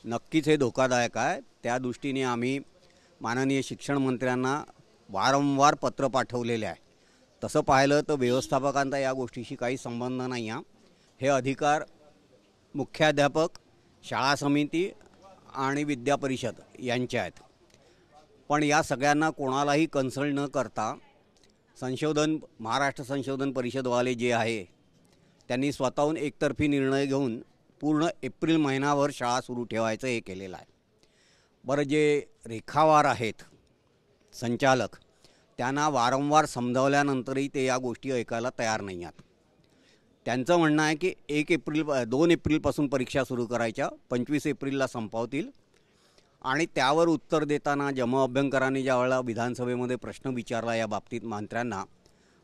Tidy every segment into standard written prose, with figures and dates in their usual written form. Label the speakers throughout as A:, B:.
A: नक्कीच हे धोकादायक आहे। त्या दृष्टीने आम्ही माननीय शिक्षण मंत्र्यांना वारंवार पत्र पाठवलेले आहे। तसं पाहिलं तर व्यवस्थापकांचा या गोष्टीशी काही संबंध नाही आहे। हे अधिकार मुख्याध्यापक, शाळा समिती आणि विद्या परिषद यांचे आहेत। पण या सगळ्यांना कोणालाही कन्सल्ट न करता महाराष्ट्र संशोधन परिषदवाले जे आहे त्यांनी स्वतःहून एकतर्फी निर्णय घेऊन पूर्ण एप्रिल महिनाभर शाळा सुरू ठेवायचं हे केलेलं आहे। बरं, जे रेखावार आहेत संचालक, त्यांना वारंवार समजावल्यानंतरही ते या गोष्टी ऐकायला तयार नाही आहेत। त्यांचं म्हणणं आहे की 2 एप्रिलपासून परीक्षा सुरू करायच्या, 25 एप्रिलला संपवतील। आणि त्यावर उत्तर देताना जमा अभ्यंकरांनी ज्यावेळेला विधानसभेमध्ये प्रश्न विचारला या बाबतीत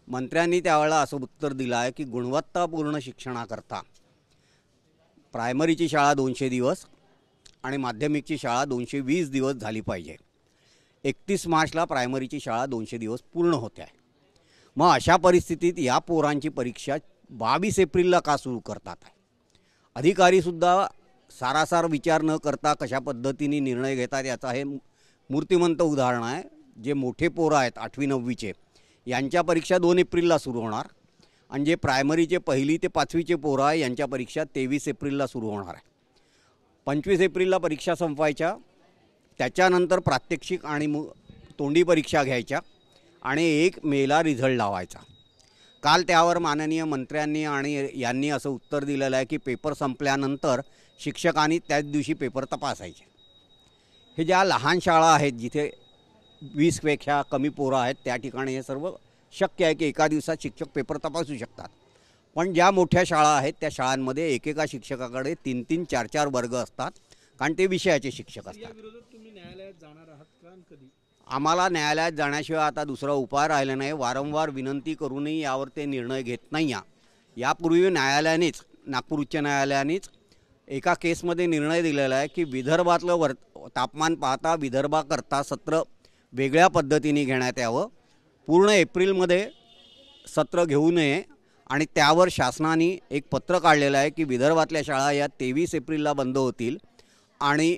A: मंत्र्यांनी त्यावेळेला असं उत्तर दिलं आहे की गुणवत्तापूर्ण शिक्षणाकरता प्रायमरीची शाळा 200 दिवस आणि माध्यमिकची शाळा 220 दिवस झाली पाहिजे। 31 मार्चला प्रायमरीची शाळा 200 दिवस पूर्ण होते आहे। मग अशा परिस्थितीत या पोरांची परीक्षा 22 एप्रिलला का सुरू करतात आहे? अधिकारीसुद्धा सारासार विचार न करता कशा पद्धतीने निर्णय घेतात याचा हे मूर्तिमंत उदाहरण आहे। जे मोठे पोरं आहेत 8वी 9वीचे, यांच्या परीक्षा 2 एप्रिलला सुरू होणार आणि जे प्रायमरीचे 1ली ते 5वीचे पोरं आहे यांच्या परीक्षा 23 एप्रिलला सुरू होणार आहे। 25 एप्रिलला परीक्षा संपवायच्या, त्याच्यानंतर प्रात्यक्षिक आणि तोंडी परीक्षा घ्यायच्या आणि 1 मेला रिझल्ट लावायचा। काल त्यावर माननीय मंत्र्यांनी आणि यांनी असं उत्तर दिलेलं आहे की पेपर संपल्यानंतर शिक्षकांनी त्याच दिवशी पेपर तपासायचे। हे ज्या लहान शाळा आहेत जिथे 20पेक्षा कमी पोरं आहेत त्या ठिकाणी हे सर्व शक्य आहे की एका दिवसात शिक्षक पेपर तपासू शकतात। पण ज्या मोठ्या शाळा आहेत त्या शाळांमध्ये एकेका शिक्षकाकडे 3-3, 4-4 वर्ग असतात, कारण ते विषयाचे शिक्षक असतात।
B: याविरोधात तुम्ही न्यायालयात जाणार आहात का आणि कधी?
A: आम्हाला न्यायालयात जाण्याशिवाय आता दुसरा उपाय राहिला नाही। वारंवार विनंती करूनही यावर ते निर्णय घेत नाही आहे। यापूर्वी न्यायालयानेच, नागपूर उच्च न्यायालयानेच एका केसमध्ये निर्णय दिलेला आहे की विदर्भातलं तापमान पाहता विदर्भाकरता सत्र वेगळ्या पद्धतीने घेण्यात यावं, पूर्ण एप्रिलमध्ये सत्र घेऊ नये आणि त्यावर शासनाने एक पत्र काढलेलं आहे की विदर्भातल्या शाळा या 23 एप्रिलला बंद होतील आणि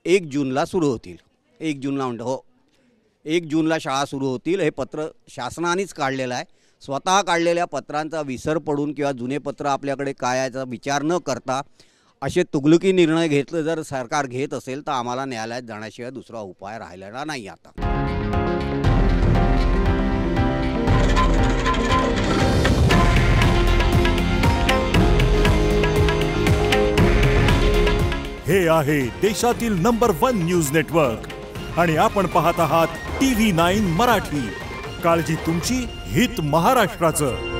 A: 1 जूनला सुरू होतील। 1 जूनला म्हणतो, हो 1 जूनला शाळा सुरू होतील। हे पत्र शासनानेच काढलेलं आहे। स्वतः काढलेल्या पत्रांचा विसर पडून किंवा जुने पत्र आपल्याकडे काय याचा विचार न करता असे तुगलकी निर्णय घेतले जर सरकार घेत असेल तर आम्हाला न्यायालयात जाण्याशिवाय दुसरा उपाय राहिलेला नाही आता।
C: हे आहे देशातील नंबर 1 न्यूज नेटवर्क आणि आपण पाहत आहात TV9 मराठी। काळजी तुमची, हित महाराष्ट्राचं।